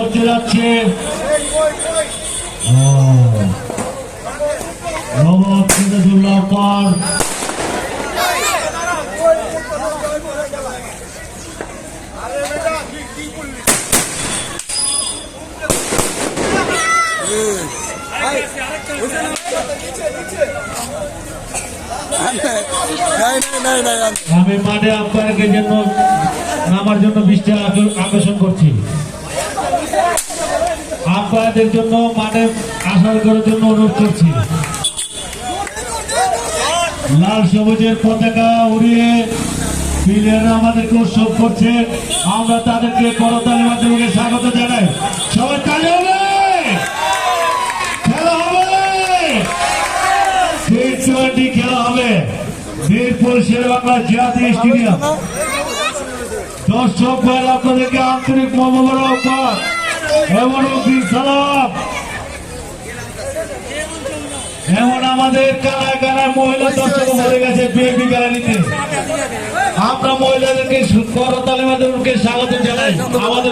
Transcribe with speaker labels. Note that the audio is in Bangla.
Speaker 1: হচ্ছে যাচ্ছে রবট সিরাজুল্লাহ পার আমি মাঠে আম্পায়ারকে জন্য নামার জন্য দৃষ্টি আকর্ষণ করছি। আম্পায়ারদের জন্য মাঠে আসার করার জন্য অনুরোধ করছি। লাল সবুজের পতাকা উড়িয়ে প্লেয়াররা আমাদেরকে উৎসব করছে, আমরা তাদেরকে করতালির মাধ্যমে স্বাগত জানাই। সবাই তালি হবে, খেলা হবে, টি-20 খেলা হবে বীরপুর শেরেবাংলা জাতীয় স্টেডিয়াম। দর্শক ভাই আপনাদেরকে আন্তরিক মোবারকবাদ এবং সালাম। এমন আমাদের কানায় কানায় মহিলা দর্শক হয়ে গেছে বিএপি গ্যালারিতে। আমরা মহিলাদেরকে করতালির মাধ্যমে স্বাগত জানাই। আমাদের